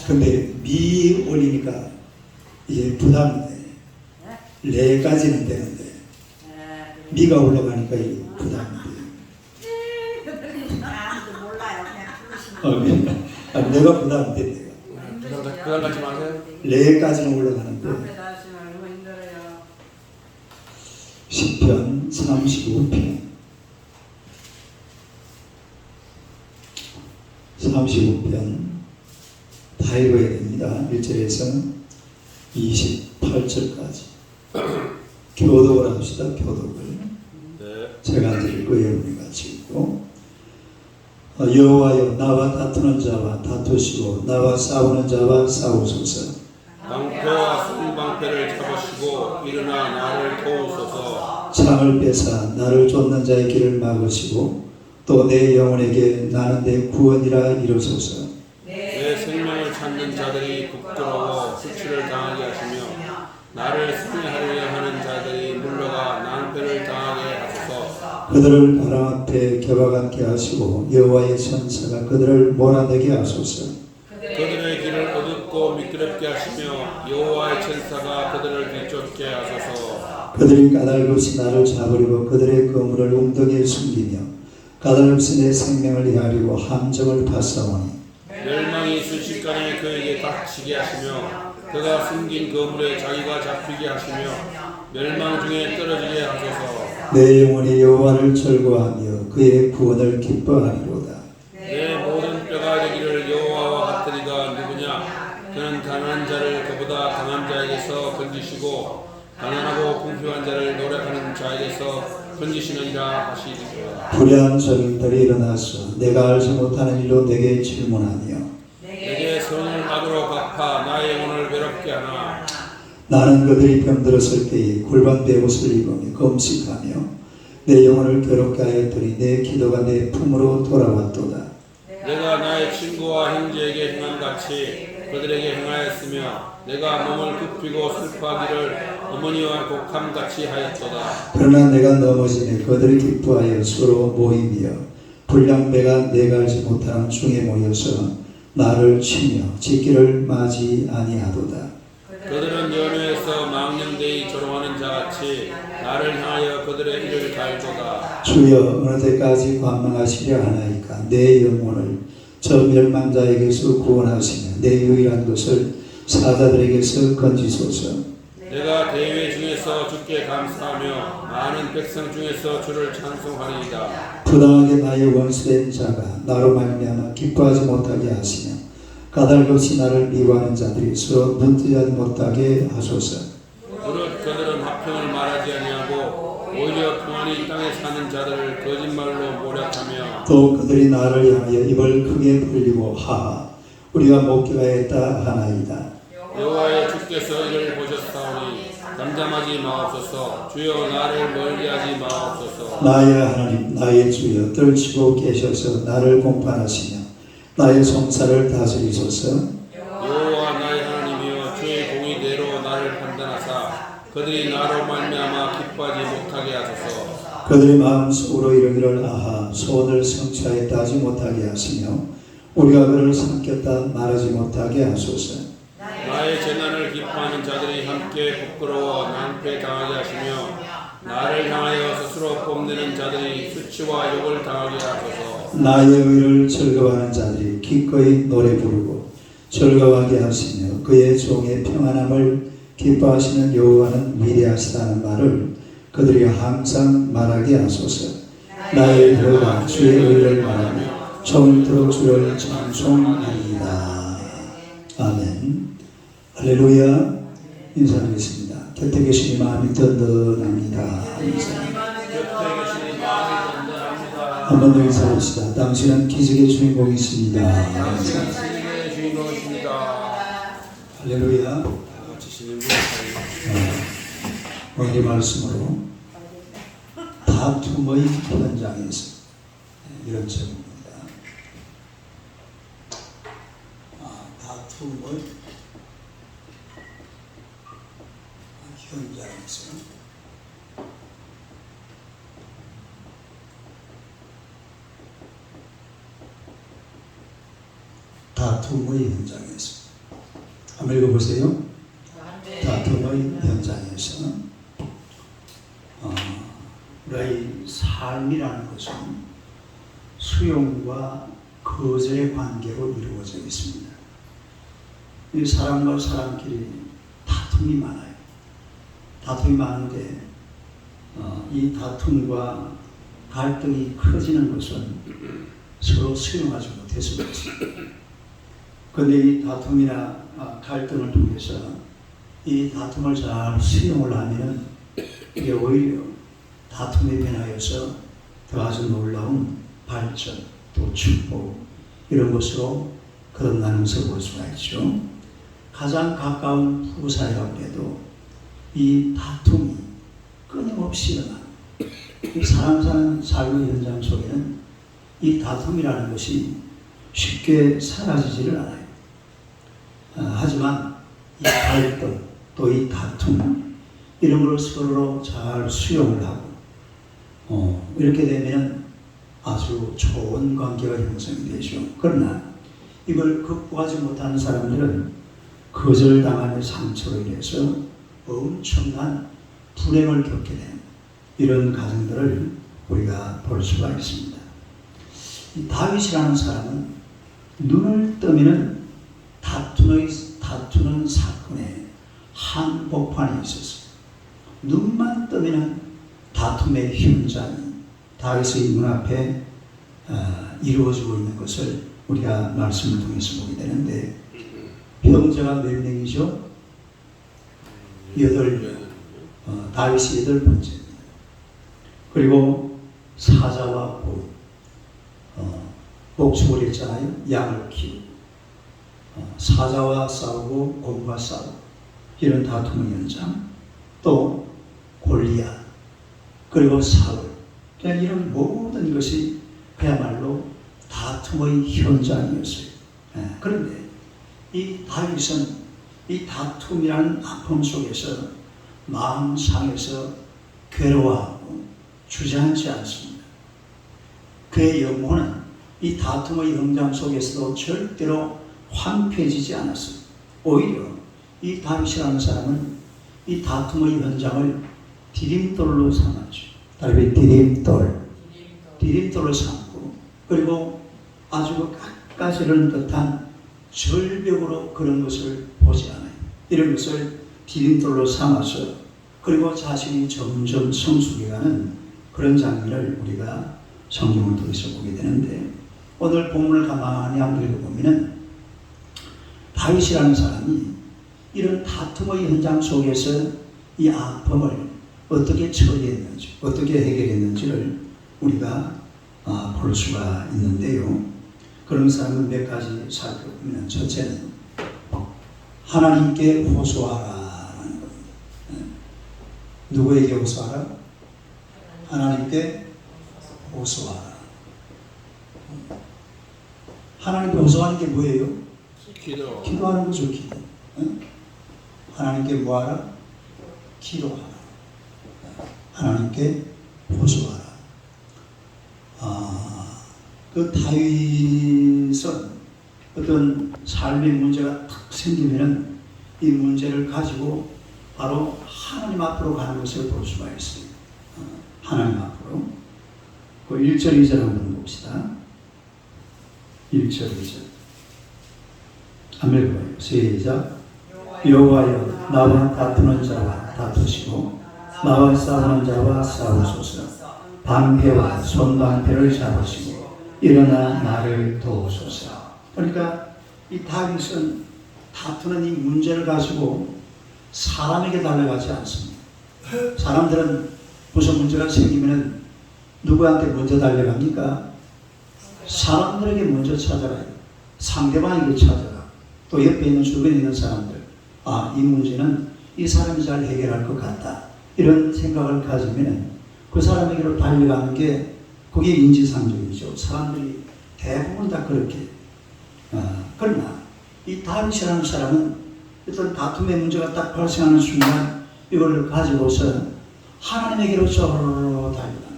근데 미 올리니까 이게 부담이 돼. 레까지는 되는데 미가 올라가니까 이게 부담이 돼. 아무도 몰라요. 그냥 부르시면. 내가 부담이 돼. 내가. 부담 갖지 마세요. 레까지는 올라가는데 앞에 나시면 너무 힘들어요. 시편 35편 35편 다 읽어야 됩니다. 1절에서 28절까지 교독을 합시다. 교독을 제가 읽고 여러분이 같이 읽고 여호와여 나와 다투는 자와 다투시고 나와 싸우는 자와 싸우소서. 방패와 순방패를 잡으시고 일어나 나를 도우소서. 창을 빼사 나를 쫓는 자의 길을 막으시고 또 내 영혼에게 나는 내 구원이라 이루소서. 내 생명을 찾는 자들이 부끄러워 수치를 당하게 하시며 나를 승리하려 하는 자들이 물러가 낭패를 당하게 하소서. 그들을 바람 앞에 겨와같게 하시고 여호와의 천사가 그들을 몰아내게 하소서. 그들의 길을 어둡고 미끄럽게 하시며 여호와의 천사가 그들을 뒤쫓게 하소서. 그들이 까닭없이 나를 잡으려고 그들의 거물을 웅덩이에 숨기며 까닭없이 내 생명을 헤아리고 함정을 파싸오니 멸망이 순식간에 그에게 닥치게 하시며 그가 숨긴 거물에 자기가 잡히게 하시며 멸망 중에 떨어지게 하소서. 내 영혼이 여호와를 즐거워하며 그의 구원을 기뻐하리로다. 내 모든 뼈가 되기를 여호와와 같은 이가 누구냐? 그는 가난한 자를 그보다 강한 자에게서 건지시고 가난하고 궁핍한 자를 노력하는 자에게서 건지시느니라 하시리로다. 불의한 정인들이 일어나서 내가 알지 못하는 일로 내게 질문하며 내게 선을 악으로 갚아 나의 영혼을 외롭게 하나. 나는 그들이 병들었을 때에 골반 베옷을 입으며 금식하며 내 영혼을 괴롭게 하였더니 내 기도가 내 품으로 돌아왔도다. 내가 나의 친구와 형제에게 행함같이 그들에게 행하였으며 내가 몸을 굽히고 슬퍼하기를 어머니와 곡함같이 하였도다. 그러나 내가 넘어지며 그들이 기뻐하여 서로 모이며 불량배가 내가 알지 못하는 중에 모여서 나를 치며 짓기를 맞이 아니하도다. 그들은 연회에서 망령되이 조롱하는 자같이 나를 향하여 그들의 일을 갈도다. 주여 어느 때까지 관망하시려 하나이까. 내 영혼을 저 멸망자에게서 구원하시며 내 유일한 것을 사자들에게서 건지소서. 내가 대회 중에서 주께 감사하며 많은 백성 중에서 주를 찬송하리이다. 부당하게 나의 원수된 자가 나로 말미암아 기뻐하지 못하게 하시며 까닭없이 나를 미워하는 자들이 서로 눈뜨지 못하게 하소서. 무릇 그들은 화평을 말하지 아니하고 오히려 평안히 땅에 사는 자들을 거짓말로 모략하며 또 그들이 나를 향하여 입을 크게 벌리고 하하 우리가 목격하였다 하나이다. 여호와의 주께서 이를 보셨사오니 잠잠하지 마옵소서. 주여 나를 멀리하지 마옵소서. 나의 하나님 나의 주여 떨치고 계셔서 나를 공판하시며 나의 송사를 다스리소서. 여호와 나의 하나님이여 주의 공의대로 나를 판단하사 그들이 나로 말미암아 기뻐하지 못하게 하소서. 그들의 마음속으로 이르기를 아하 소원을 성취하였다 하지 못하게 하시며 우리가 그를 삼켰다 말하지 못하게 하소서. 나의 재난을 기뻐하는 자들이 함께 부끄러워 낭패 당하게 하시며 나를 향하여 스스로 뽐내는 자들이 수치와 욕을 당하게 하소서. 나의 의를 즐거워하는 자들이 기꺼이 노래 부르고 즐거워하게 하시며 그의 종의 평안함을 기뻐하시는 여호와는 위대하시다는 말을 그들이 항상 말하게 하소서. 나의 혀가 주의 의를 말하며 정토록 주를 찬송하리이다. 아멘. 할렐루야. 인사하겠습니다. 곁에 계시니 마음이 든든합니다. 곁에 계시니 마음이 든든합니다. 한 번 더 인사합시다. 당신은 기적의 주인공이십니다. 당신은 기적의 주인공이십니다. 할렐루야. 지시는 오늘의 말씀으로 다툼의 현장에서 이런 제목입니다. 다툼의 현장에서 다툼의 현장에서. 한번 읽어보세요. 다툼의 현장에서. 우리의 삶이라는 것은 수용과 거절의 관계로 이루어져 있습니다. 이 사람과 사람끼리 다툼이 많아요. 다툼이 많은데 이 다툼과 갈등이 커지는 것은 서로 수용하지 못해서 그렇습니다. 그런데 이 다툼이나 갈등을 통해서 이 다툼을 잘 수용을 하면 이게 오히려 다툼에 변하여서 더 아주 놀라운 발전 또 축복 이런 것으로 거듭나면서 볼 수가 있죠. 가장 가까운 부부 사이라고 해도 이 다툼이 끊임없이 일어나. 이 사람 사는 삶의 현장 속에는 이 다툼이라는 것이 쉽게 사라지지를 않아요. 하지만 이 갈등 또 이 다툼 이런 걸 서로 잘 수용을 하고 이렇게 되면 아주 좋은 관계가 형성이 되죠. 그러나 이걸 극복하지 못하는 사람들은 거절당하는 상처로 인해서 엄청난 불행을 겪게 되는 이런 가정들을 우리가 볼 수가 있습니다. 이 다윗이라는 사람은 눈을 뜨면 다투는 사건에 한복판에 있었어요. 눈만 뜨면 다툼의 현장이 다윗의 눈앞에 이루어지고 있는 것을 우리가 말씀을 통해서 보게 되는데 형제가 몇 명이죠? 8명. 다윗이 8번째입니다. 그리고 사자와 복, 목축을 했잖아요. 양을 키우고 사자와 싸우고 곰과 싸우고 이런 다툼의 현장, 또 골리앗, 그리고 사울, 그냥 이런 모든 것이 그야말로 다툼의 현장이었어요. 그런데 이 다윗은 이 다툼이라는 아픔 속에서 마음 상해서 괴로워하고 주저앉지 않습니다. 그의 영혼은 이 다툼의 현장 속에서도 절대로 황폐해지지 않았어요. 오히려 이 다윗이라는 사람은 이 다툼의 현장을 디딤돌로 삼았죠. 다윗이 디딤돌을 삼고 그리고 아주 깎아지는 듯한 절벽으로 그런 것을 보지 않아요. 이런 것을 디딤돌로 삼아서 그리고 자신이 점점 성숙해가는 그런 장면을 우리가 성경을 통해서 보게 되는데 오늘 본문을 가만히 한번 읽어보면 다윗이라는 사람이 이런 다툼의 현장 속에서 이 아픔을 어떻게 처리했는지 어떻게 해결했는지를 우리가 볼 수가 있는데요. 그런 사람은 몇 가지 살펴보면 첫째는 하나님께 호소하라는 겁니다. 누구에게 호소하라? 하나님께 호소하라. 하나님께 호소하는 게 뭐예요? 기도하는 거죠. 기도. 하나님께 뭐하라? 기도하라. 하나님께 호소하라. 그 다윗은 어떤 삶의 문제가 탁 생기면 이 문제를 가지고 바로 하나님 앞으로 가는 것을 볼 수가 있어요. 하나님 앞으로. 그 1절 2절 한번 봅시다. 1절 2절 한번 읽어봐요. 시작. 여호와여 나와 다투는 자와 다투시고 나와 싸우는 자와 싸우소서. 방패와 손방패를 잡으시고 일어나 나를 도우소서. 그러니까 이 다윗은 다투는 이 문제를 가지고 사람에게 달려가지 않습니다. 사람들은 무슨 문제가 생기면 누구한테 먼저 달려갑니까? 사람들에게 먼저 찾아가요. 상대방에게 찾아가. 또 옆에 있는 주변에 있는 사람들, 이 문제는 이 사람이 잘 해결할 것 같다, 이런 생각을 가지면 그 사람에게로 달려가는 게 그게 인지상정이죠. 사람들이 대부분 다 그렇게. 그러나 이 다윗이라는 사람은 어떤 다툼의 문제가 딱 발생하는 순간 이걸 가지고서 하나님에게로 저로 달려갑니다.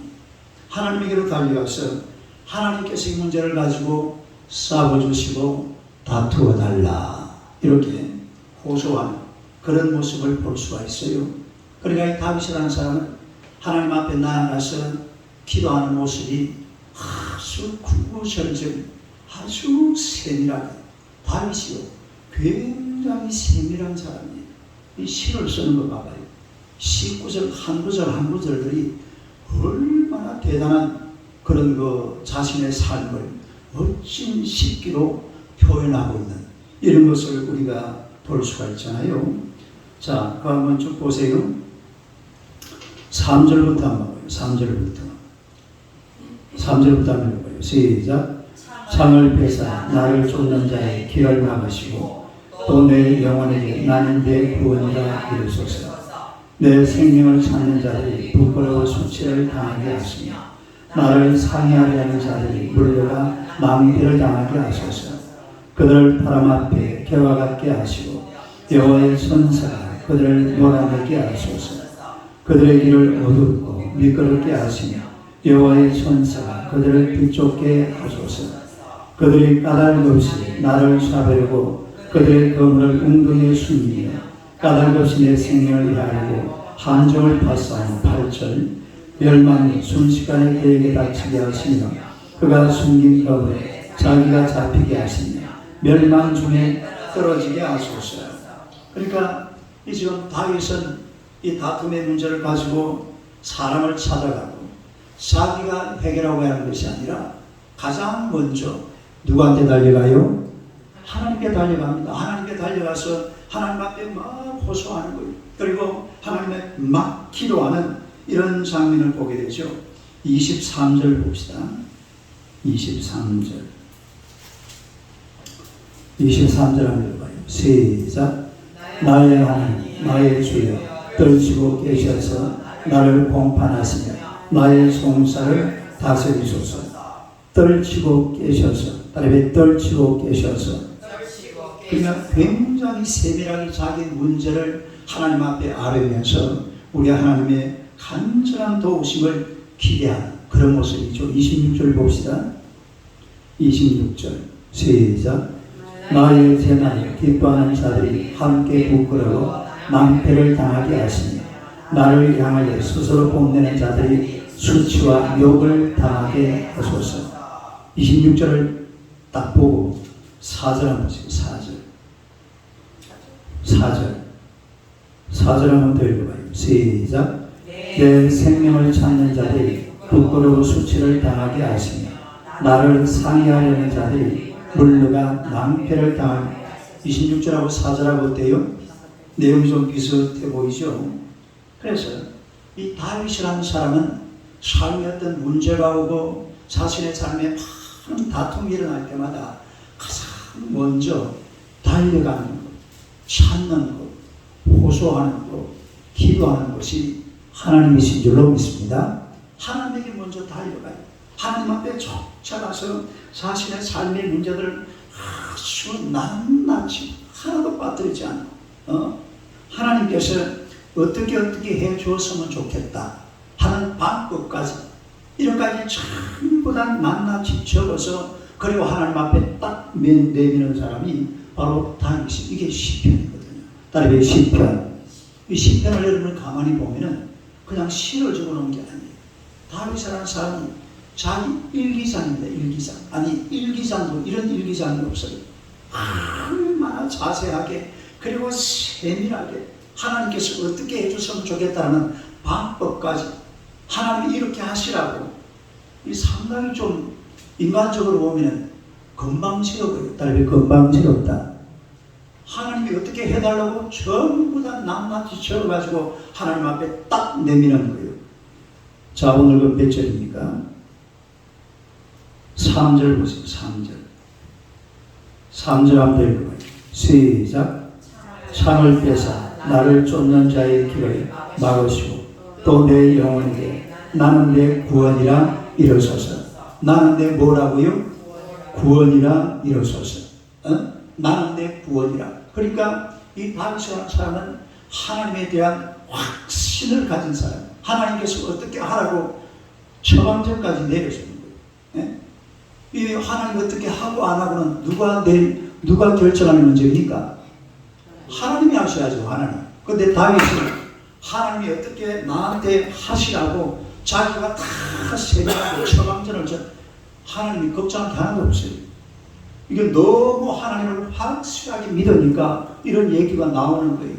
하나님에게로 달려가서 하나님께서 이 문제를 가지고 싸워주시고 다투어 달라. 이렇게 호소하는 그런 모습을 볼 수가 있어요. 그러니까 이 다윗이라는 사람은 하나님 앞에 나아가서 기도하는 모습이 아주 구구절절 아주 세밀하게, 다윗이요 굉장히 세밀한 사람이에요. 이 시를 쓰는 거 봐봐요. 시 구절 한 구절 한 구절들이 얼마나 대단한 그런 그 자신의 삶을 멋진 식기로 표현하고 있는 이런 것을 우리가 볼 수가 있잖아요. 자, 그 한번 쭉 보세요. 3절부터 한번 봐요. 3절부터 한번 읽어봐요. 시작. 창을 폐사 나를 쫓는 자의 길을 막으시고 또 내 영혼에게 나는 내 구원이라 이르소서. 내 생명을 찾는 자들이 부끄러워 수치를 당하게 하시며 나를 상해하려 하는 자들이 물려가 낭비를 당하게 하소서. 그들을 바람 앞에 개와 같게 하시고 여호와의 천사가 그들을 몰아내게 하소서. 그들의 길을 어둡고 미끄럽게 하시며 여호와의 천사가 그들을 비좁게 하소서. 그들이 까닭 없이 나를 쏴버리고 그들의 거물을 웅덩이에 숨기며 까닭 없이 내 생명을 헤아리고 한정을 파싸는 8절. 멸망이 순식간에 그에게 닥치게 하시며 그가 숨긴 거물에 자기가 잡히게 하시며 멸망 중에 떨어지게 하소서. 그러니까 이 지금 다윗은 이 다툼의 문제를 가지고 사람을 찾아가고 자기가 해결하고 하는 것이 아니라 가장 먼저 누구한테 달려가요? 하나님께 달려갑니다. 하나님께 달려가서 하나님 앞에 막 호소하는 거예요. 그리고 하나님의 막 기도하는 이런 장면을 보게 되죠. 23절 봅시다. 23절 한번 읽어봐요. 시작. 나의 하나님 나의 주여 떨치고 계셔서 나를 공판하시며 나의 송사를 다스리소서. 떨치고 계셔서 다른 떨치고 계셔서 그러니까 굉장히 세밀하게 자기 문제를 하나님 앞에 아뢰면서 우리 하나님의 간절한 도우심을 기대하는 그런 모습이죠. 26절 봅시다. 26절 시작. 나의 재난을 기뻐하는 자들이 함께 부끄러워 낭패를 당하게 하시며 나를 향하여 스스로 뽐내는 자들이 수치와 욕을 당하게 하소서. 26절을 딱 보고 4절 한번 보세요. 4절 한번 더 읽어봐요. 시작. 내 생명을 찾는 자들이 부끄러워 수치를 당하게 하시며 나를 상해하려는 자들이 물러가 낭패를 당하게. 26절하고 4절하고 어때요? 내용이 좀 비슷해 보이죠? 그래서 이 다윗이라는 사람은 삶에 어떤 문제가 오고 자신의 삶에 많은 다툼이 일어날 때마다 가장 먼저 달려가는 것, 찾는 것, 호소하는 것, 기도하는 것이 하나님이신 줄로 믿습니다. 하나님에게 먼저 달려가요. 하나님 앞에 쫓아가서 자신의 삶의 문제들을 아주 낱낱이 하나도 빠뜨리지 않고 하나님께서 어떻게 해 주었으면 좋겠다 하는 방법까지 이런까지 전부 다 낱낱이 적어서 그리고 하나님 앞에 딱 내미는 사람이 바로 다윗이. 이게 시편이거든요. 따라서 시편. 이 시편을 여러분 가만히 보면은 그냥 시를 적어놓은 게 아니에요. 다윗이라는 사람은 자기 일기장입니다. 일기장. 아니 일기장도 이런 일기장이 없어요. 얼마나 자세하게 그리고 세밀하게 하나님께서 어떻게 해줬으면 좋겠다는 방법까지 하나님이 이렇게 하시라고. 이 상당히 좀 인간적으로 보면 건방지어요. 딸이 건방지었다. 하나님이 어떻게 해달라고 전부 다 낱낱이 적어가지고 하나님 앞에 딱 내미는 거예요. 자, 오늘 그 몇 절입니까? 3절 보세요. 3절 한번 읽어봐요. 시작. 창을 빼사 나를 쫓는 자의 길을 막으시고 또 내 영혼에게 나는 내 구원이라 이르소서. 나는 내 뭐라고요? 구원이라 이르소서. 나는 내 구원이라. 그러니까 이 다윗이라는 사람은 하나님에 대한 확신을 가진 사람. 하나님께서 어떻게 하라고 처방전까지 내려주는 거예요. 이 하나님 어떻게 하고 안 하고는 누가 낼 누가 결정하는 문제입니까? 하나님이 하셔야죠. 하나님. 근데 다윗은 하나님이 어떻게 나한테 하시라고 자기가 다 세배하고 처방전을 하나님이 걱정할 게 하나도 없어요. 이게 너무 하나님을 확실하게 믿으니까 이런 얘기가 나오는 거예요.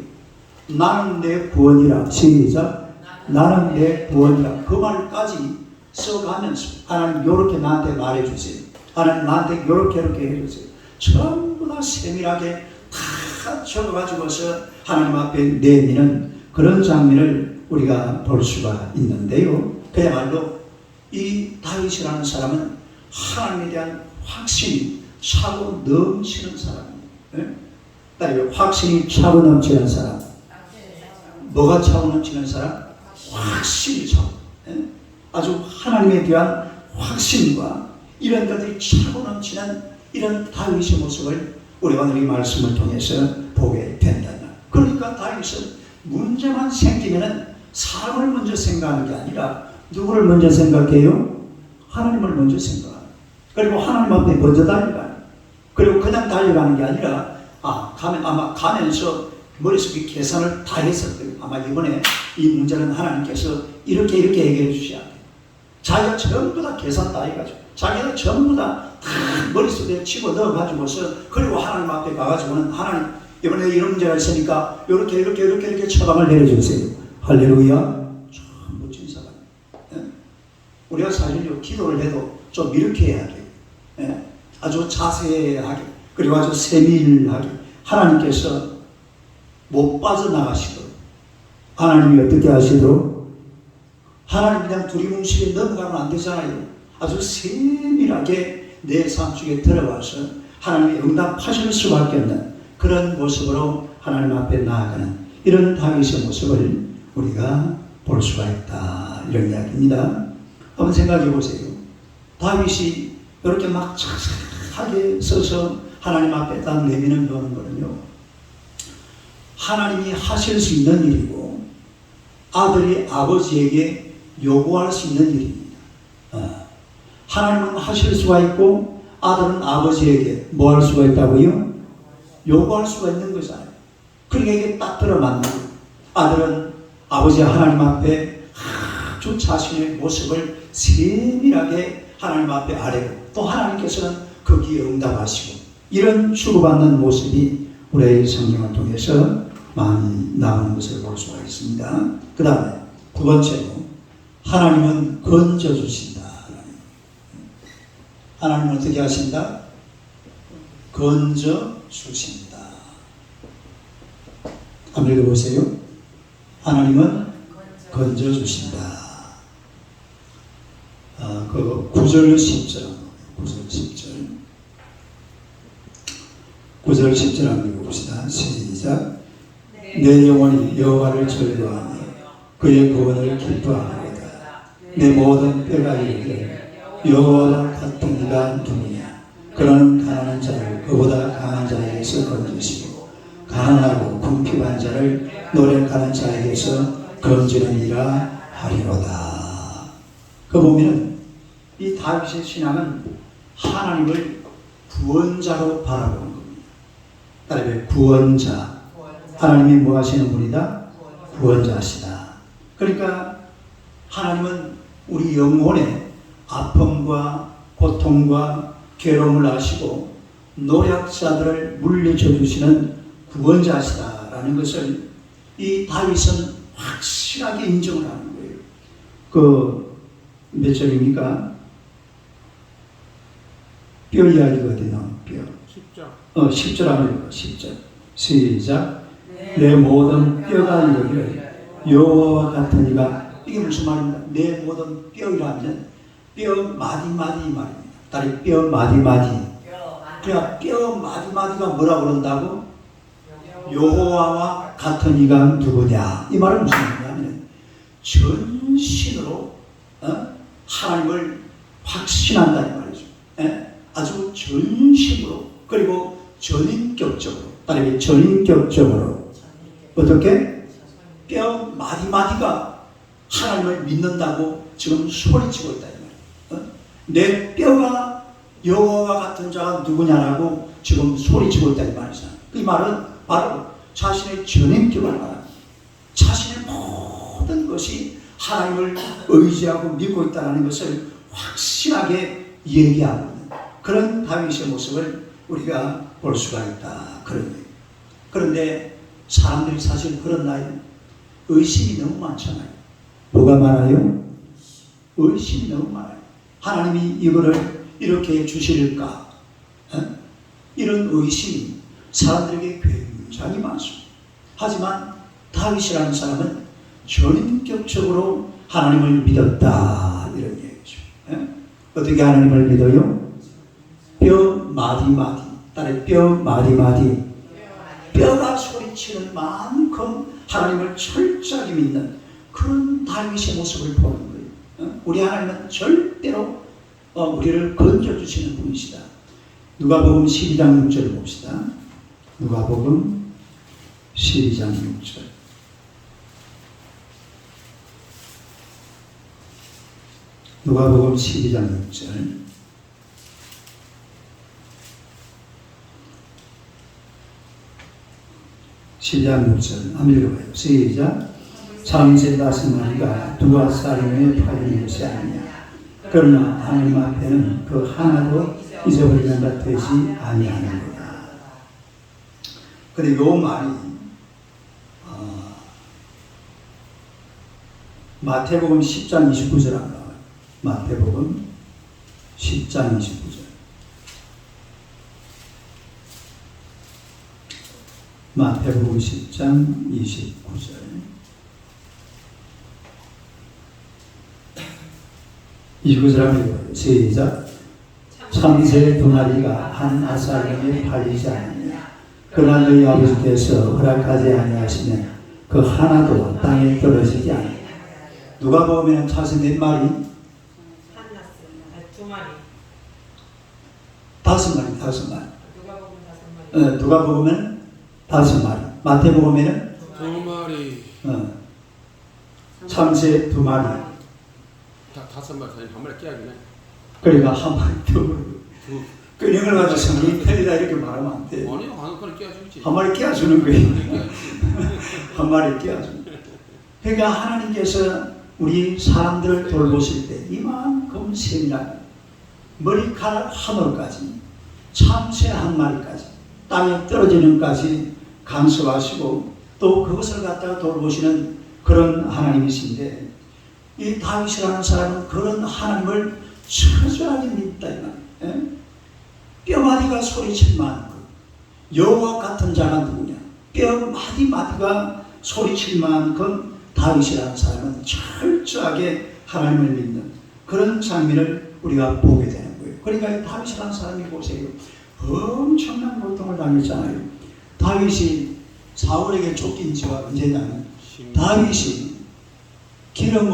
나는 내 구원이라. 시작. 나는 내 구원이라. 그 말까지 써가면서 하나님 요렇게 나한테 말해주세요. 하나님 나한테 요렇게 해주세요. 전부 다 세밀하게 다 적어가지고서 하나님 앞에 내미는 그런 장면을 우리가 볼 수가 있는데요. 그야말로 이 다윗이라는 사람은 하나님에 대한 확신이 차고 넘치는 사람이에요. 확신이 차고 넘치는 사람. 뭐가 차고 넘치는 사람? 확신이 차고. 아주 하나님에 대한 확신과 이런 것들이 차고 넘치는 이런 다윗의 모습을 우리가 오늘 이 말씀을 통해서 보게 된다. 그러니까 다윗은 문제만 생기면은 사람을 먼저 생각하는 게 아니라 누구를 먼저 생각해요? 하나님을 먼저 생각하는. 그리고 하나님 앞에 먼저 달려가는. 그리고 그냥 달려가는 게 아니라 아마 가면서 머릿속에 계산을 다 했을 거예요. 아마 이번에 이 문제는 하나님께서 이렇게 얘기해 주셔야 돼요. 자기가 전부 다 계산 다 해가지고 자기가 전부 다 머릿속에 집어넣어가지고서 그리고 하나님 앞에 가가지고는 하나님 이번에 이런 문제가 있으니까 이렇게 처방을 내려주세요. 할렐루야. 참 멋진 사람. 우리가 사실요 기도를 해도 좀 이렇게 해야 돼요. 아주 자세하게 그리고 아주 세밀하게 하나님께서 못 빠져나가시도록 하나님이 어떻게 하시도록 하나님 그냥 두리뭉실에 넘어가면 안 되잖아요. 아주 세밀하게 내 삶 속에 들어가서 하나님이 응답하실 수밖에 없는 그런 모습으로 하나님 앞에 나아가는 이런 다윗의 모습을 우리가 볼 수가 있다. 이런 이야기입니다. 한번 생각해 보세요. 다윗이 이렇게 막 착하게 서서 하나님 앞에 딱 내미는 거는요. 하나님이 하실 수 있는 일이고 아들이 아버지에게 요구할 수 있는 일입니다. 하나님은 하실 수가 있고 아들은 아버지에게 뭐 할 수가 있다고요? 요구할 수가 있는 거잖아요. 그러니까 이게 딱 들어맞는 아들은 아버지 하나님 앞에 아주 자신의 모습을 세밀하게 하나님 앞에 아뢰고 또 하나님께서는 거기에 응답하시고 이런 주고받는 모습이 우리의 성경을 통해서 많이 나오는 것을 볼 수가 있습니다. 그 다음에 두 번째로 하나님은 건져주신다. 하나님은 어떻게 하신다? 건져주신다. 한번 읽어보세요. 하나님은 건져주신다. 그 9절 10절 9절 10절 한번 읽어봅시다. 시작. 내 영혼이 여호와를 즐거워하니 그의 구원을 기뻐하리로다. 내 모든 뼈가 이르기를 여호와와 같은 이가 누구냐. 그는 가난한 자를 그보다 강한 자에게서 건지시고 가난하고 궁핍한 자를 노력하는 자에게서 건지느니라 하리로다. 그 보면은 이 다윗의 신앙은 하나님을 구원자로 바라보는 겁니다. 따라서 구원자. 하나님이 뭐 하시는 분이다? 구원자시다. 그러니까 하나님은 우리 영혼의 아픔과 고통과 괴로움을 아시고 노약자들을 물리쳐 주시는 구원자시다라는 것을 이 다윗은 확실하게 인정을 하는 거예요. 그 몇 절입니까? 뼈 이야기가 어디 나와? 뼈. 10절. 10절 한번 읽어. 10절. 시작. 내 모든 뼈가 이르기를 여호와와 같은 이가. 이게 무슨 말입니까? 내 모든 뼈이라면 뼈 마디마디 말입니다. 다리 뼈 마디마디. 그러니까 뼈 마디마디가 뭐라고 그런다고? 여호와와 같은 이가 누구냐? 이 말은 무슨 말이냐면 전신으로 하나님을 확신한다는 말이죠. 아주 전심으로 그리고 전인격적으로 따르면 전인격적으로 어떻게? 뼈 마디마디가 하나님을 믿는다고 지금 소리치고 있다 이 말이에요. 내 뼈가 여호와와 같은 자가 누구냐라고 지금 소리치고 있다는 말이잖아. 이 말은 바로 자신의 전행적을 말합니다. 자신의 모든 것이 하나님을 의지하고 믿고 있다는 것을 확실하게 얘기하고 있는 그런 다윗의 모습을 우리가 볼 수가 있다. 그런 거예요. 그런데 사람들이 사실 그런 나이 의심이 너무 많잖아요. 뭐가 많아요? 의심이 너무 많아요. 하나님이 이거를 이렇게 주실까? 이런 의심이 사람들에게 굉장히 많습니다. 하지만 다윗이라는 사람은 전인격적으로 하나님을 믿었다 이런 얘기죠. 어떻게 하나님을 믿어요? 뼈 마디마디 딸의 뼈 마디마디 뼈가 소리치는 만큼 하나님을 철저하게 믿는 그런 다윗의 모습을 보는 거예요. 우리 하나님은 절대로 우리를 건져주시는 분이시다. 누가복음 12장 6절 봅시다. 누가복음 12장 6절. 누가복음 12장 6절. 시장 6절 한번 읽어봐요. 시작. 참새 5마리가 두아 쌀에 팔린 것이 아니냐. 그러나 하나님 앞에는 그 하나도 잊어버리는 것 되지 아니하는구나. 근데 요 말이 마태복음 10장 29절 안 나와요. 마태복음 10장 29절. 마태복음 10장 29절. 시작. 참새 2마리가 한 아사경에 팔리지 않느냐. 그러나 너희 아버지께서 허락하지 아니하시면 그 하나도 땅에 떨어지지 않느냐. 누가 보면 참새 몇 마리? 2마리. 5마리. 누가 보면 5마리. 마태복음에는 2마리. 참새 2마리. 5마리, 한 마리 깨야겠네. 그러니까 한 마리 더. 끈형을 가지고 성경이 편리다 이렇게 말하면 안 돼. 아니요, 한 마리 깨야지. 한 마리 깨워주는 거예요. 한 마리 깨워주는 거예요. 그러니까 하나님께서 우리 사람들을 돌보실 때 이만큼 세밀하게 머리카락 한 올까지 참새 한 마리까지 땅에 떨어지는까지 간섭하시고 또 그것을 갖다가 돌보시는 그런 하나님이신데 이 다윗이라는 사람은 그런 하나님을 철저하게 믿다 이 말이에요. 뼈마디가 소리칠 만큼 여호와 같은 자가 누구냐. 뼈마디마디가 소리칠 만큼 다윗이라는 사람은 철저하게 하나님을 믿는 그런 장면을 우리가 보게 되는 거예요. 그러니까 이 다윗이라는 사람이 보세요. 엄청난 고통을 당했잖아요. 다윗이 사울에게 쫓긴 지가 언제냐면 다윗이 기름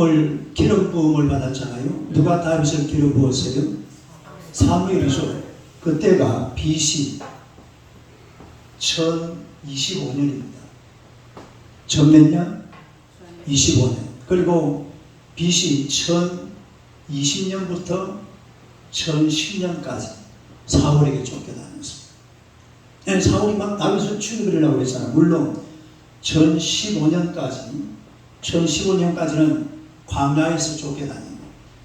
부음을 받았잖아요. 누가 다윗을 기름 부었어요? 사무엘이죠. 그때가 BC 1025년입니다. 전 몇 년? 25년. 그리고 BC 1020년부터 1010년까지 사울에게 쫓겨다녔습니다. 사울이 막 다윗을 죽이려고 했잖아. 물론 1015년까지는 광야에서 쫓겨다니고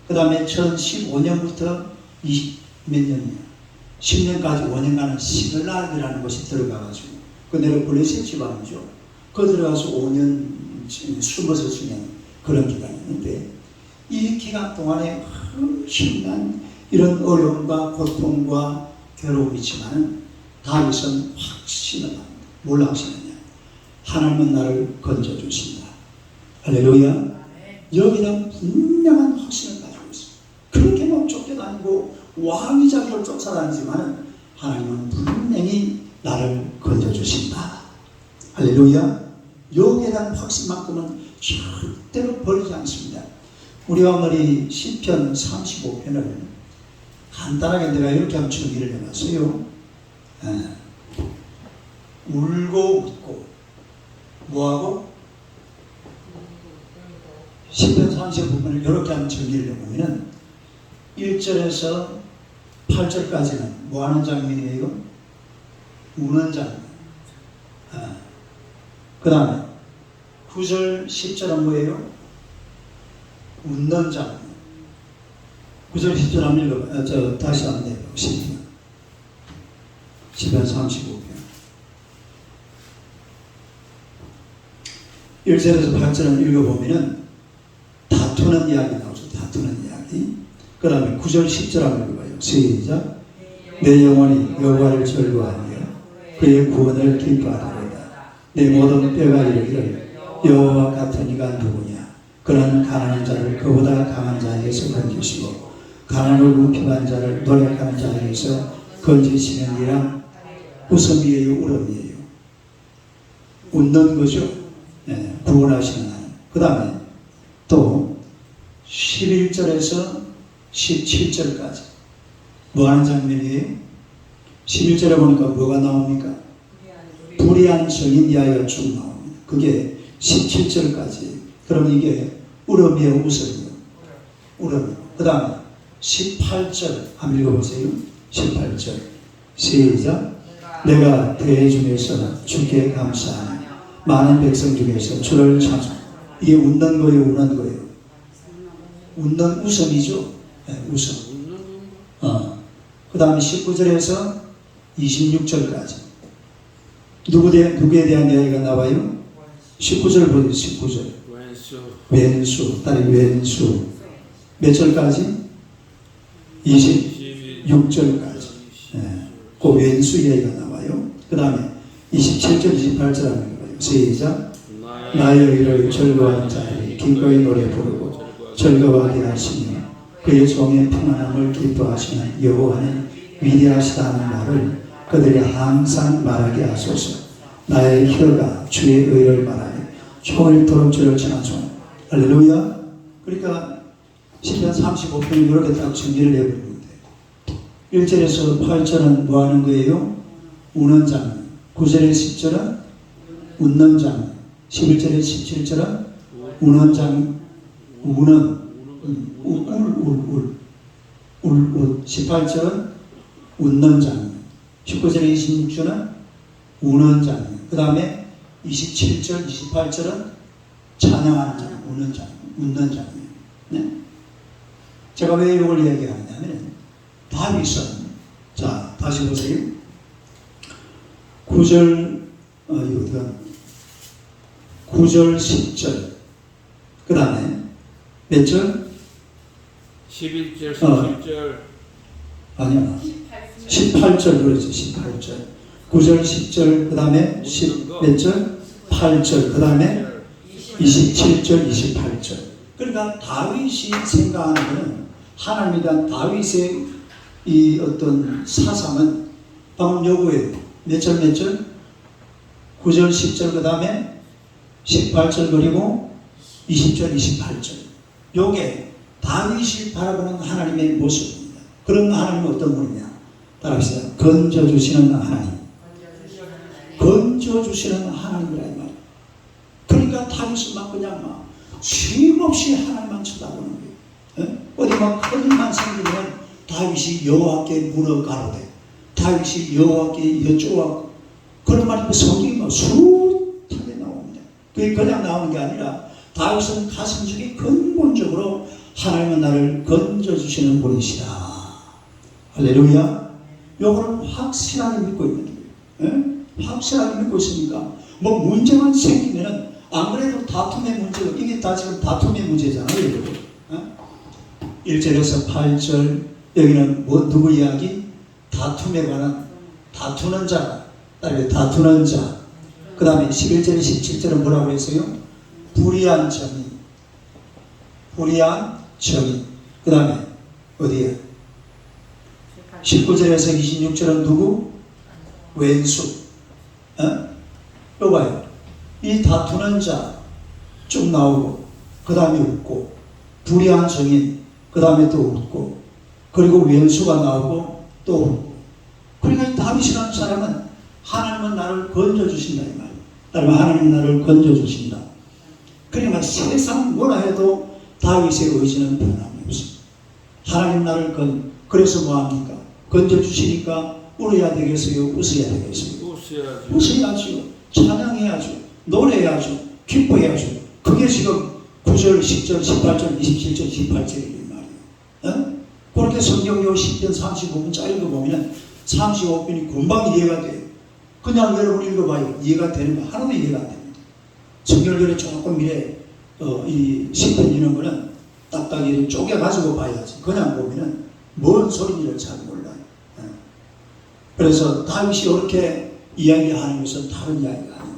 그 다음에 1015년부터 20몇 년이야. 10년까지 5년간은 시글락이라는 것이 들어가가지고 그 내가 블레셋 지방이죠. 그 들어가서 5년 숨어서 지낸 그런 기간이었는데 이 기간 동안에 엄청난 이런 어려움과 고통과 괴로움이 있지만 다윗은 확신을 합니다. 뭘 확신하냐. 하나님은 나를 건져주신다. 할렐루야. 여기는 분명한 확신을 가지고 있습니다. 그렇게 막 쫓겨다니고 왕이 자기를 쫓아다니지만 하나님은 분명히 나를 건져주신다. 할렐루야. 여기에 대한 확신만큼은 절대로 버리지 않습니다. 우리 어머니 시편 35편을 간단하게 내가 이렇게 한번 정리를 해봤어요. 울고 웃고 뭐하고? 시편 35편을 이렇게 한번 정리를 해보면 1절에서 8절까지는 뭐하는 장면이에요? 우는 장면. 그 다음에 9절 10절은 뭐예요? 웃는 장면. 9절 10절 한번 읽어봐요. 다시 한번 해보시면 10편 35편 1절에서 8절을 읽어보면은 다투는 이야기 나오죠. 다투는 이야기. 그 다음에 9절 10절 한번 읽어봐요. 시작. 내 영혼이 여호와를 즐거워하며 그의 구원을 기뻐하리로다. 내 모든 뼈가 이르기를 여호와 같은 이가 누구냐. 그는 가난한 자를 그보다 강한 자에게서 건지시고 가난을 움켜간 자를 노력하는 자에게서 건지시느니라. 웃음이에요, 울음이에요? 웃는 거죠. 네, 구원하시는 하나님. 그 다음에 또 11절에서 17절까지 뭐 하는 장면이에요? 11절에 보니까 뭐가 나옵니까? 불의한 증인 이야기가 쭉 나옵니다. 그게 17절까지. 그럼 이게 울음이에요, 웃음이에요? 울음. 그 다음에 18절 한번 읽어보세요. 18절 시작. 내가 대회 중에서 주께 감사하니 많은 백성 중에서 주를 찬송. 이게 웃는 거예요, 우는 거예요? 웃는 웃음이죠. 네, 웃음. 그 다음에 19절에서 26절까지 누구에 대한 이야기가 나와요? 19절 보세요. 19절 왼수, 딸이 왼수. 몇 절까지? 26절까지. 네, 그 왼수 이야기가 나와요. 그 다음에 27절, 28절 하는 거예요. 시작. 나의 의를 즐거워하는 자들이 기꺼이 노래 부르고 즐거워하게 하시며 그의 종의 평안함을 기뻐하시는 여호와는 위대하시다는 말을 그들이 항상 말하게 하소서. 나의 혀가 주의 의를 말하며 총일토록 주를 찬송. 할렐루야. 그러니까 시편 35편이 이렇게 딱 정리를 해버리는데 1절에서 8절은 뭐 하는 거예요? 우는 장면. 9절에서 10절은 웃는 장면. 11절에서 17절은 우는 장면. 우는 울 18절은 웃는 장면. 19절 26절은 우는 장면. 그 다음에 27절 28절은 찬양하는 장면. 우는 장면. 웃는 장면. 네? 제가 왜 이걸 얘기하냐면 다윗은 자 다시 보세요. 9절 9절 10절 그 다음에 몇 절? 11절 17절 아니야 18절 그러지. 18절 9절 10절 그 다음에 10 몇 절? 8절 그 다음에 27절 28절. 그러니까 다윗이 생각하는 것은 하나님에 대한 다윗의 이 어떤 사상은 방금 요구예요. 몇 절 몇 절? 9절 10절 그 다음에 18절 그리고 20절 28절. 요게 다윗이 바라보는 하나님의 모습입니다. 그런 하나님은 어떤 분이냐? 따라합시다. 건져주시는 하나님. 건져주시는 하나님이라 이 말이에요. 그러니까 다윗은 막 그냥 막 쉼없이 하나님만 쳐다보는 거예요. 예? 어디 막 큰 일만 생기면 다윗이 여호와께 물어 가로되 다윗이 여호와께 여쭈어 그런 말이 성경이 막 숱하게 나옵니다. 그게 그냥 나오는 게 아니라 다윗은 가슴속에 근본적으로 하나님은 나를 건져주시는 분이시다. 할렐루야. 요거는 확실하게 믿고 있는 거예요. 예? 확실하게 믿고 있으니까 뭐 문제만 생기면은 안 그래도 다툼의 문제가 이게 다 지금 다툼의 문제잖아요. 여러분. 1절에서 8절 여기는 뭐 누구 이야기? 다툼에 관한 다투는 자, 다투는 자. 그 다음에 11절, 17절은 뭐라고 했어요? 불의한 정의. 불의한 정의. 그 다음에 어디에? 19절에서 26절은 누구? 왼수. 또 봐요. 이 다투는 자 쭉 나오고 그 다음에 웃고 불의한 정의 그 다음에 또 웃고 그리고 왼수가 나오고 또 웃고. 그러니까 이 다윗이라는 사람은 하나님은 나를 건져주신다 이 말이에요. 따르면 하나님은 나를 건져주신다. 그러니까 세상 뭐라 해도 다윗의 의지는 변함이 없습니다. 하나님 나를 그래서 뭐합니까? 건져주시니까 울어야 되겠어요? 웃어야 되겠어요? 웃어야지. 웃어야지요. 찬양해야죠. 노래해야죠. 기뻐해야죠. 그게 지금 9절, 10절, 18절, 27절, 18절이란 말이에요. 어? 그렇게 성경요 10편 35분 읽어보면 35편이 금방 이해가 돼요. 그냥 여러분 읽어봐요. 이해가 되는 거 하나도 이해가 안 됩니다. 성경을 조금 미래 이 10편 이런 거는 딱딱이 쪼개가지고 봐야지. 그냥 보면은 뭔 소리인지를 잘 몰라요. 그래서 다윗이 이렇게 이야기하는 것은 다른 이야기가 아니에요.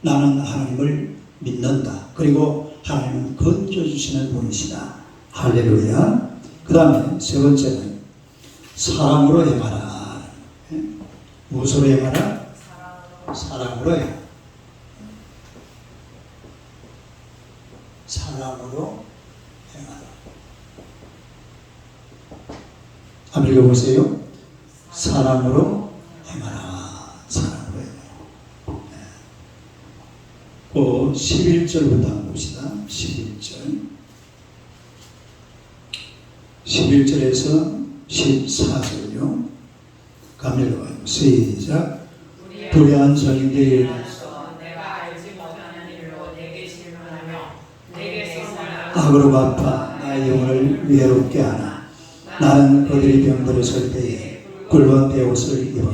나는 하나님을 믿는다. 그리고 하나님은 건져주시는 분이시다. 할렐루야. 그 다음에 세 번째는 사랑으로 행하라. 무엇으로 행하라? 사랑으로 행하라. 사랑으로 행하라. 한번 읽어보세요. 사랑으로 행하라. 사랑으로 행하라. 네. 11절부터 한번 봅시다. 11절. 11절에서 14절요. 감리 읽어봐요. 시작. 불의한 성인들이 내가 알지 못하는 일로 내게 질문하며 내게 성을 악으로 갚아 나의 영혼을 외롭게 하나. 나는 그들이 병들었을 때에 굵은 베옷을 입으며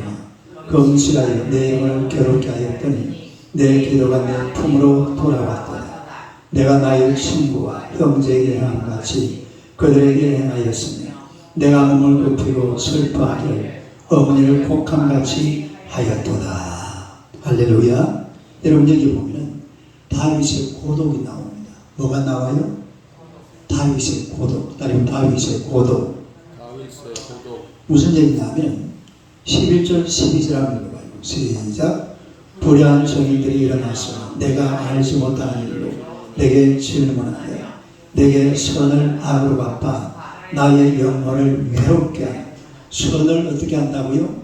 금실하여 내 영혼을 괴롭게 하였더니 내 기도가 내 품으로 돌아왔도다. 내가 나의 친구와 형제에게 행한 같이 그들에게 행하였으며 내가 몸을 굽히고 슬퍼하기를 어머니를 곡함같이 하였도다. 할렐루야. 여러분 여기 보면 다윗의 고독이 나옵니다. 뭐가 나와요? 다윗의 고독. 다윗의 고독. 다윗의 고독. 무슨 얘기냐면 11절 12절 한번 읽어봐요. 시작. 불의한 정인들이 일어나서 내가 알지 못하는 일로 내게 질문하되 내게 선을 악으로 갚아 나의 영혼을 외롭게 하라. 선을 어떻게 한다고요?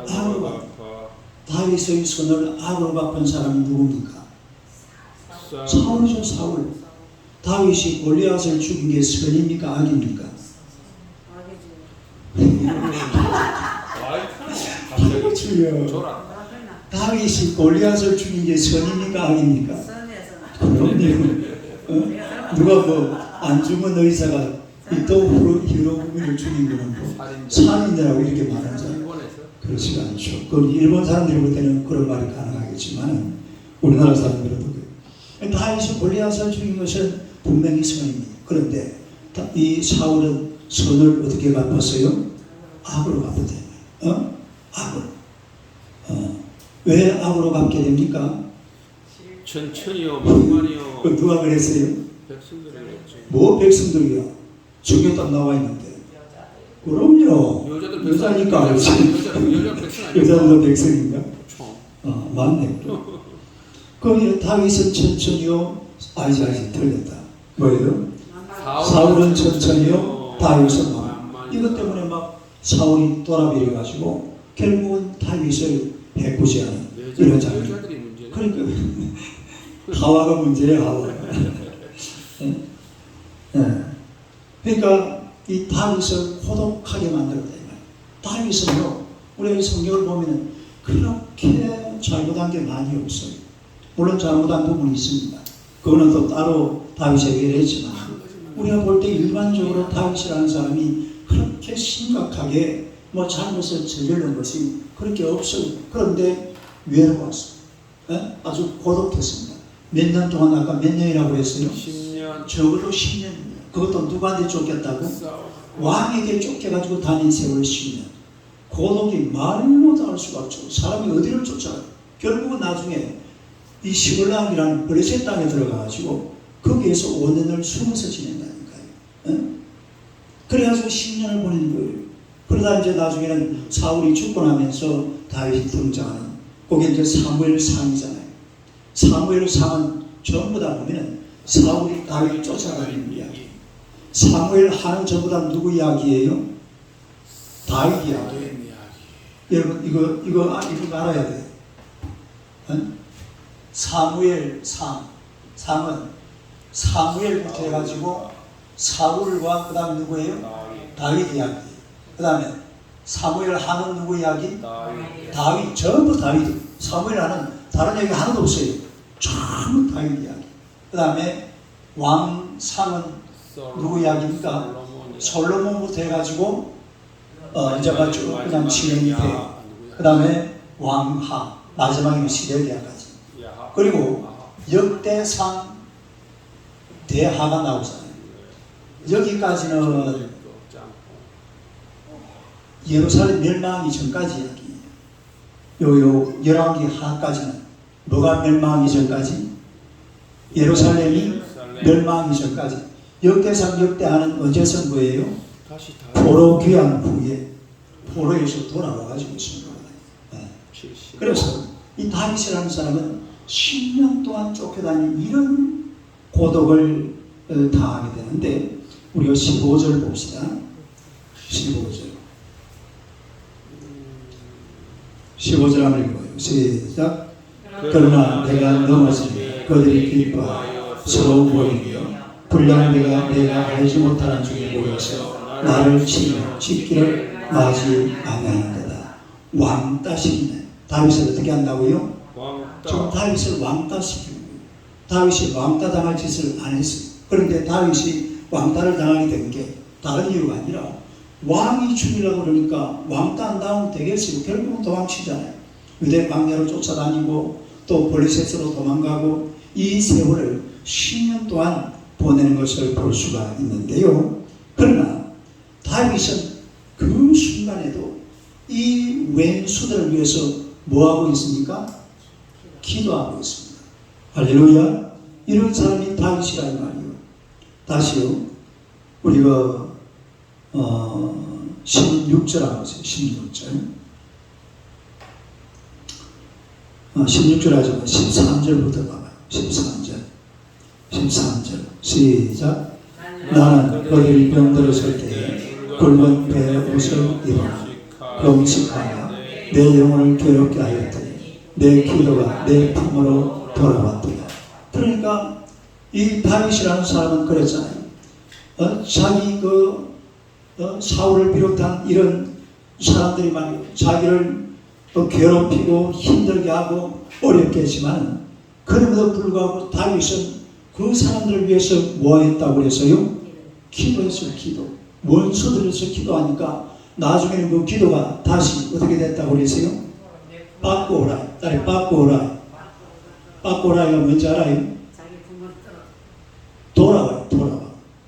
악으로 갚아. 다윗의 선을 악으로 갚은 사람이 누굽니까? 사울이죠. 사울. 다윗이 골리앗을 죽인 게 선입니까? 악입니까? 갑자기 졸아. 다윗이 골리앗을 죽인 게 선입니까? 악입니까? 선에서는 그럼요. 누가 뭐 안 죽은 의사가 또 히로부미를 죽인 거는 뭐 살인자라고 이렇게 말하잖아요. 일본에서 그렇지가 않죠. 그 일본 사람들이 볼 때는 그런 말이 가능하겠지만 우리나라 사람들은 그래요. 다윗이 골리앗을 죽인 것은 분명히 선입니다. 그런데 이 사울은 선을 어떻게 갚았어요? 악으로 갚았대요. 악으로. 왜 악으로 갚게 됩니까? 천천히요, 만만히요. 그 누가 그랬어요? 백성들이 그랬지. 뭐 백성들이야? 저게 딱 나와 있는데. 그럼요. 여자들 여자니까 알지. 여자 백성 아니야? 여자들도 백성인가? 총. 맞네. 거기 다윗은 천천히요. 알지 틀렸다. 뭐예요? 사울은 천천히요. 다윗은 만만히. 이것 때문에 막 사울이 돌아버려 가지고 결국은 다윗을 해코지하는 이런 장면. 여자들이 문제네. 그러니까 하와가 문제예요. 하와. 그러니까 이 다윗을 고독하게 만들었다. 다윗은요, 우리 성경을 보면 그렇게 잘못한 게 많이 없어요. 물론 잘못한 부분이 있습니다. 그거는 또 따로 다윗이 얘기를 했지만 우리가 볼 때 일반적으로 다윗이라는 사람이 그렇게 심각하게 뭐 잘못을 저지른 것이 그렇게 없어요. 그런데 외로웠어요. 아주 고독했습니다. 몇 년 동안 아까 몇 년이라고 했어요? 10년. 적어도 10년입니다. 그것도 누구한테 쫓겼다고? 왕에게 쫓겨가지고 다닌 세월 10년. 고독이 말로도 알 수가 없죠. 사람이 어디를 쫓아가요? 결국은 나중에 이 시골락이라는 블레셋 땅에 들어가가지고 거기에서 5년을 숨어서 지낸다니까요. 그래가지고 10년을 보낸 거예요. 그러다 이제 나중에는 사울이 죽고 나면서 다윗이 등장하는 그게 이제 사무엘상이잖아요. 사무엘상은 전부 다 보면 사울이 다윗을 쫓아가는 이야기. 사무엘하는 전부 다 누구 이야기예요? 다윗 이야기. 여러분 이거 알아야 돼요. 사무엘상은 사무엘부터 해가지고 사울과 그 다음 누구예요? 다윗 이야기. 그 다음에 사무엘 하는 누구 이야기? 다윗. 다윗, 전부 다윗. 사무엘 하는 다른 얘기 하나도 없어요. 전부 다윗 이야기. 그 다음에 왕상은 누구 이야기입니까? 솔로몬부터 해가지고 이제가 쭉 그냥 진행이 돼. 그 다음에 왕하, 마지막에는 시데기야까지. 그리고 역대상 대하가 나오잖아요. 여기까지는 예루살렘 멸망이 전까지 이야기예요. 열왕기 하까지는 뭐가 멸망이 전까지? 예루살렘이 멸망이 전까지. 역대상 역대하는 언제 쓴 거예요? 포로 귀환 후에 포로에서 돌아와가지고 쓴 거예요. 네. 그래서 이 다윗이라는 사람은 10년 동안 쫓겨다닌 이런 고독을 당하게 되는데 우리가 15절 봅시다. 15절 한번 읽어요. 시작. 그러나 내가 넘어지니 그들이 기뻐하여 서로 모이며 불량대가 내가 알지 못하는 중에 모여서 나를 치며 찢기를 맞이 아니하는도다. 왕따시키네. 다윗을 어떻게 한다고요? 지금 다윗을 왕따시키는 거예요. 다윗이 왕따 당할 짓을 안 했어요. 그런데 다윗이 왕따를 당하게 된 게 다른 이유가 아니라 왕이 죽이려고 그러니까 왕따 안 당하면 되겠어요. 결국은 도망치잖아요. 유대 광야로 쫓아다니고 또 블레셋으로 도망가고 이 세월을 10년 동안 보내는 것을 볼 수가 있는데요. 그러나 다윗은 그 순간에도 이 왼수들을 위해서 뭐하고 있습니까? 기도하고 있습니다. 할렐루야. 이런 사람이 다윗이라 이 말이에요. 다시요. 우리가 16절 한번 보세요. 16절. 16절 하지만 13절부터 봐봐요. 13절 시작. 나는 그들이 병들었을 때에 굵은 배 옷을 입어 금식하며 내 영혼을 괴롭게 하였더니 내 기도가 내 품으로 돌아왔도다. 그러니까 이 다윗이라는 사람은 그랬잖아요. 자기 사울을 비롯한 이런 사람들이 말이에요. 자기를 괴롭히고 힘들게 하고 어렵게 했지만 그럼에도 불구하고 다윗은 그 사람들을 위해서 뭐 했다고 그랬어요? 기도했어요. 기도. 원수들에서 기도하니까 나중에는 그 기도가 다시 어떻게 됐다고 그랬어요? 빠꼬라. 딸이 빠꼬라. 빠꼬라가 뭔지 알아요? 돌아와요. 돌아와.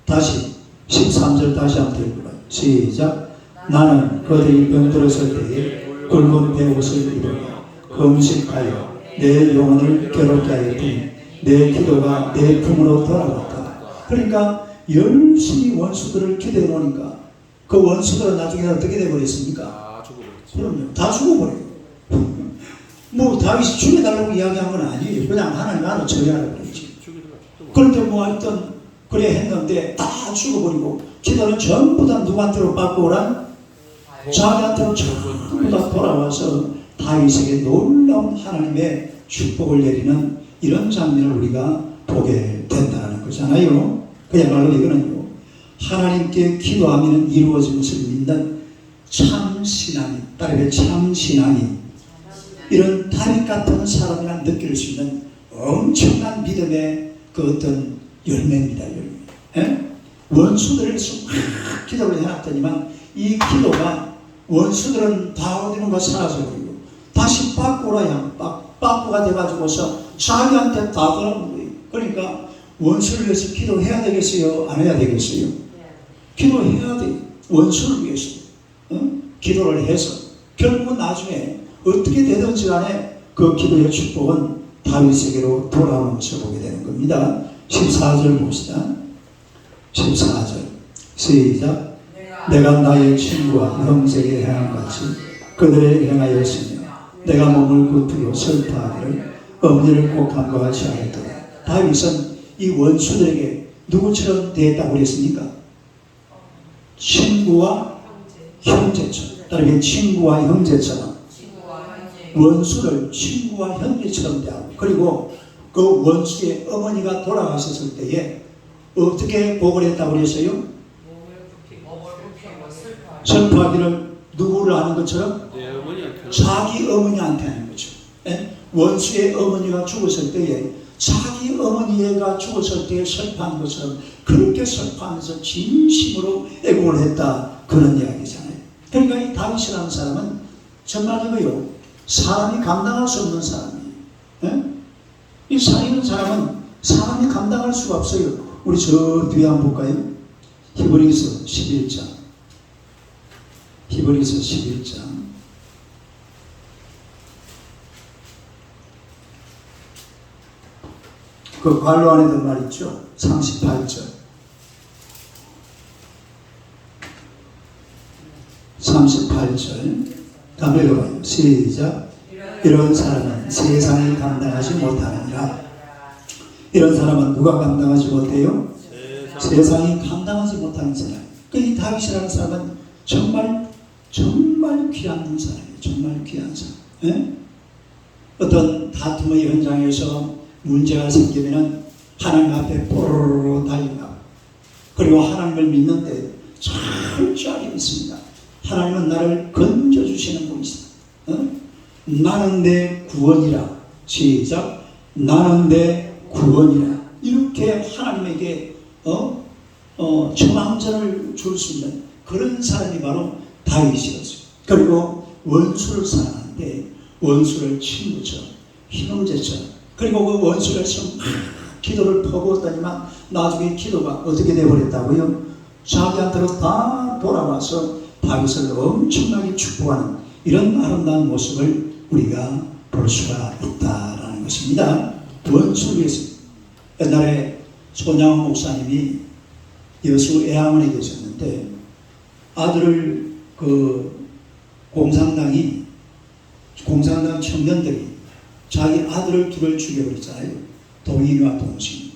다시 13절 다시 한번 읽어봐요. 시작. 나는 그들이 병들었을 때에 굵은 배옷을 입으며 금식하여 내 영혼을 괴롭게 하였더니 내 기도가 내 품으로 돌아왔다. 그러니까 열심히 원수들을 기도해 놓으니까 그 원수들은 나중에 어떻게 되어버렸습니까? 그럼요. 다 죽어버려요. 뭐 다윗이 죽여달라고 이야기한 건 아니에요. 그냥 하나님 알아 처리하라고 그랬지. 그런데 뭐 하여튼 그래 했는데 다 죽어버리고 기도는 전부 다 누구한테로 받고 오란? 자기한테로 전부 다 돌아와서 다윗에게 놀라운 하나님의 축복을 내리는 이런 장면을 우리가 보게 된다는 거잖아요. 그야말로 이거는요, 하나님께 기도하면 이루어진 것을 믿는 참 신앙인, 따르게 참 신앙인, 이런 다윗 같은 사람이란 느낄 수 있는 엄청난 믿음의 그 어떤 열매입니다. 열매. 원수들을 막 기도를 해놨더니만 이 기도가 원수들은 다 어디론가 사라져버리고 다시 빠꾸라야 빠꾸가 돼가지고서 자기한테 다 돌아오는 거예요. 그러니까 원수를 위해서 기도해야 되겠어요? 안 해야 되겠어요? 기도해야 돼요. 원수를 위해서 기도를 해서 결국은 나중에 어떻게 되든지 간에 그 기도의 축복은 다윗에게로 돌아오는 것을 보게 되는 겁니다. 14절 봅시다. 14절 시작. 내가 나의 친구와 형제에게 행한 같이 그들에게 행하였으며 내가 몸을 굽히고 슬퍼하기를 엄니를 꼭함과 같이 하였더라. 다윗은 이 원수들에게 누구처럼 대했다고 그랬습니까? 친구와 형제처럼. 다르게 친구와 형제처럼 원수를 친구와 형제처럼 대하고, 그리고 그 원수의 어머니가 돌아가셨을 때에 어떻게 복을 했다고 그랬어요? 슬퍼하기를 누구를 하는 것처럼? 내 어머니한테 자기 어머니한테 하는 거죠. 예? 원수의 어머니가 죽었을 때에 자기 어머니가 죽었을 때에 슬퍼한 것처럼 그렇게 슬퍼하면서 진심으로 애국을 했다. 그런 이야기잖아요. 그러니까 이 다윗이라는 사람은 정말 이거요. 사람이 감당할 수 없는 사람이에요. 예? 이 이런 사람은 사람이 감당할 수가 없어요. 우리 저 뒤에 한번 볼까요? 히브리서 11장. 히브리서 11장. 그 관로 안에 든 말 있죠? 38절. 38절. 다 읽어봐요. 시작. 이런 사람은 세상이 감당하지 못하느니라. 이런 사람은 누가 감당하지 못해요? 세상이 감당하지 못하는 사람. 이 다윗이라는 사람은 정말 귀한 사람이에요. 정말 귀한 사람. 예? 어떤 다툼의 현장에서 문제가 생기면 하나님 앞에 뽀로로 달려가고, 그리고 하나님을 믿는데 철저하게 믿습니다. 하나님은 나를 건져주시는 분이시다. 나는 내 구원이라. 시작. 나는 내 구원이라. 이렇게 하나님에게 저망전을 줄 수 있는 그런 사람이 바로 다윗이었어요. 그리고 원수를 사랑하는데 원수를 친구처럼, 형제처럼, 그리고 그 원수를 기도를 퍼부었더니만 나중에 기도가 어떻게 되어버렸다고요? 자기한테로 다 돌아와서 다윗을 엄청나게 축복하는 이런 아름다운 모습을 우리가 볼 수가 있다라는 것입니다. 원수를 위해서. 옛날에 손양원 목사님이 여수 애양원에 계셨는데 아들을 공산당 청년들이 자기 아들을 둘을 죽여버렸잖아요. 동인과 동신.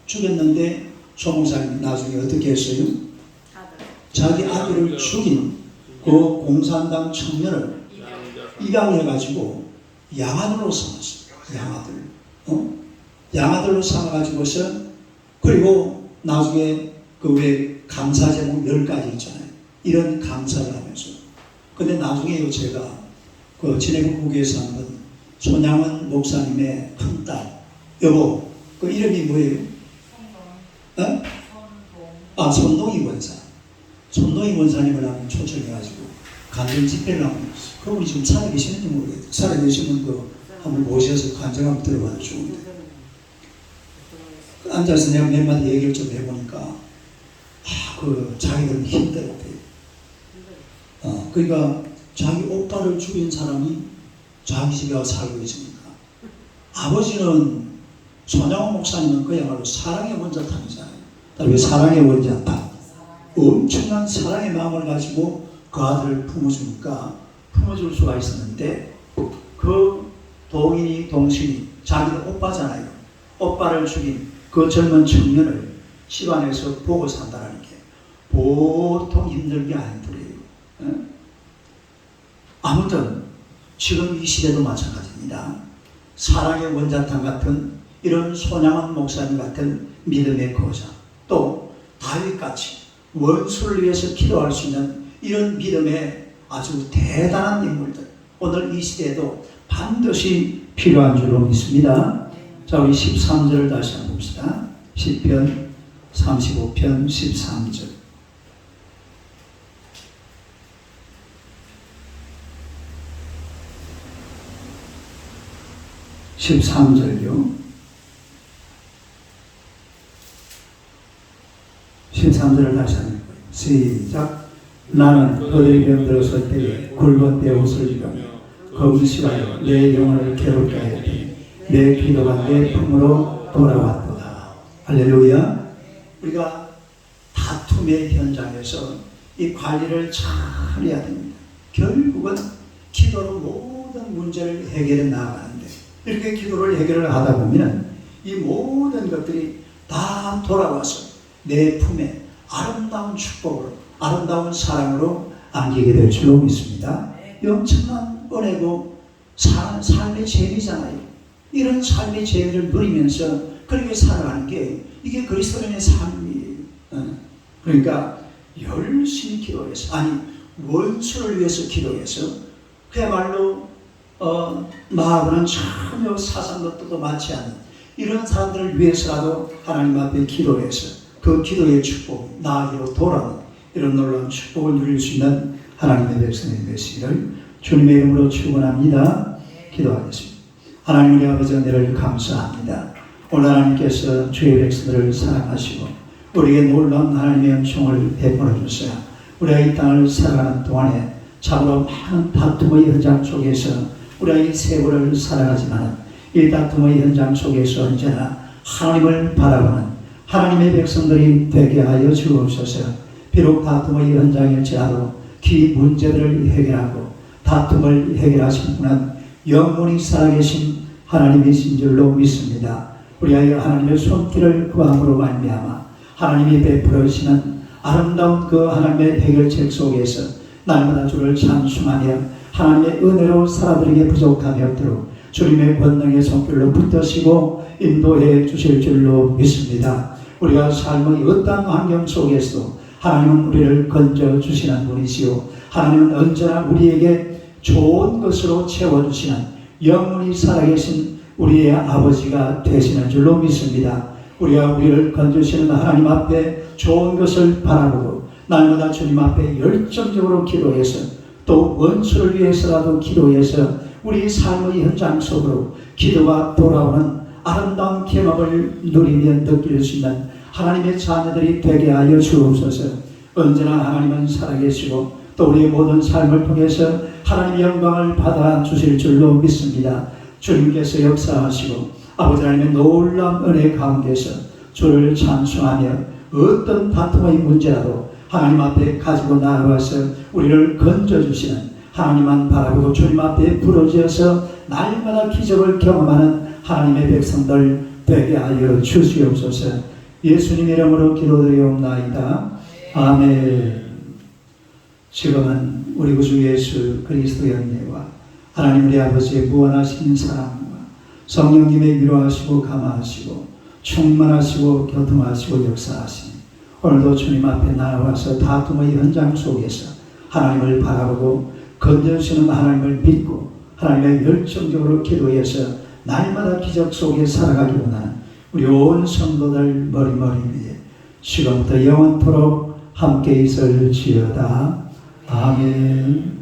죽였는데 조 목사님 나중에 어떻게 했어요? 자기 아들을 죽인 그 공산당 청년을 입양해가지고 양아들로 삼았어요. 양아들로 삼아가지고서, 그리고 나중에 그 왜 감사 제목 10가지 있잖아요. 이런 감사를 하면서. 근데 나중에 제가 그 진해국국에서 한번 손양원 목사님의 큰 딸, 여보, 그 이름이 뭐예요? 손동희 원사. 손동희 원사님을 한번 초청해가지고 간증 집회를 하면, 그분이 지금 살아계시는지 모르겠어요. 살아계시는 거 한번 모셔서 간증 한번 들어봐도 좋은데. 앉아서 내가 몇 마디 얘기를 좀 해보니까, 자기들은 힘들었대요. 그러니까 자기 오빠를 죽인 사람이 자기 집에 와서 살고 있으니까. 아버지는 손양원 목사님은 그야말로 사랑의 원자탄이잖아요. 왜 사랑의 원자탄? 엄청난 사랑의 마음을 가지고 그 아들을 품어주니까 품어줄 수가 있었는데, 그 동인이 동신이 자기는 오빠잖아요. 오빠를 죽인 그 젊은 청년을 집안에서 보고 산다는 게 보통 힘든 게 아니더래요. 아무튼 지금 이 시대도 마찬가지입니다. 사랑의 원자탄 같은 이런 손양원 목사님 같은 믿음의 거자, 또 다윗같이 원수를 위해서 기도할 수 있는 이런 믿음의 아주 대단한 인물들, 오늘 이 시대에도 반드시 필요한 줄로 믿습니다. 자, 우리 13절을 다시 한번 봅시다. 시편 35편 13절. 13절요. 13절을 다시 한번 해봐요. 시작. 나는 그들이 병들었을 때에 굵은 때 옷을 입으며 검시하여 내 영혼을 괴롭게 하였더니 내 기도가 내 품으로 돌아왔도다. 할렐루야. 우리가 다툼의 현장에서 이 관리를 잘 해야 됩니다. 결국은 기도로 모든 문제를 해결해 나가는데, 이렇게 기도를 해결을 하다 보면 이 모든 것들이 다 돌아와서 내 품에 아름다운 축복으로, 아름다운 사랑으로 안기게 될 줄로 믿습니다. 엄청난 은혜고 삶의 재미잖아요. 이런 삶의 재미를 누리면서 그렇게 살아가는 게 이게 그리스도인의 삶이에요. 그러니까 열심히 기도해서, 원수를 위해서 기도해서 그야말로 나하고는 전혀 사상도 뜻도 맞지 않는 이런 사람들을 위해서라도 하나님 앞에 기도해서 그 기도의 축복, 나아기로 돌아오는 이런 놀라운 축복을 누릴 수 있는 하나님의 백성이 되시기를 주님의 이름으로 축원합니다. 기도하겠습니다. 하나님 우리 아버지 은혜를 감사합니다. 오늘 하나님께서 주의 백성들을 사랑하시고 우리에게 놀라운 하나님의 은총을 베풀어 주세요. 우리가 이 땅을 살아가는 동안에 참으로 많은 다툼의 현장 속에서 우리가 이 세월을 살아가지만 이 다툼의 현장 속에서 언제나 하나님을 바라보는 하나님의 백성들이 되게 하여 주옵소서. 비록 다툼의 현장일지라도 그 문제들을 해결하고 다툼을 해결하신 분은 영원히 살아계신 하나님이신 줄로 믿습니다. 우리가 하나님의 손길을 구함으로 말미암아 하나님이 베풀어주시는 아름다운 그 하나님의 해결책 속에서 날마다 주를 찬송하며 하나님의 은혜로 살아드리게 부족함이 없도록 주님의 권능의 손길로 붙드시고 인도해 주실 줄로 믿습니다. 우리가 삶의 어떠한 환경 속에서도 하나님은 우리를 건져주시는 분이시오. 하나님은 언제나 우리에게 좋은 것으로 채워주시는 영원히 살아계신 우리의 아버지가 되시는 줄로 믿습니다. 우리가 우리를 건져주시는 하나님 앞에 좋은 것을 바라보고 날마다 주님 앞에 열정적으로 기도해서 또 원수를 위해서라도 기도해서 우리 삶의 현장 속으로 기도가 돌아오는 아름다운 경험을 누리며 느낄 수 있는 하나님의 자녀들이 되게 하여 주옵소서. 언제나 하나님은 살아계시고 또 우리의 모든 삶을 통해서 하나님의 영광을 받아 주실 줄로 믿습니다. 주님께서 역사하시고 아버지 하나님의 놀라운 은혜 가운데서 주를 찬송하며 어떤 다툼의 문제라도 하나님 앞에 가지고 나아가서 우리를 건져주시는 하나님만 바라보고 주님 앞에 부르짖어서 날마다 기적을 경험하는 하나님의 백성들 되게 하여 주시옵소서. 예수님 이름으로 기도드리옵나이다. 아멘. 지금은 우리 구주 예수 그리스도의 은혜와 하나님 우리 아버지의 무한하신 사랑과 성령님의 위로하시고 감화하시고 충만하시고 교통하시고 역사하시니 오늘도 주님 앞에 나와서 다툼의 현장 속에서 하나님을 바라보고 건져주시는 하나님을 믿고 하나님의 열정적으로 기도해서 날마다 기적 속에 살아가기 원하는 우리 온 성도들 머리머리 위에 지금부터 영원토록 함께 있을지어다. 아멘.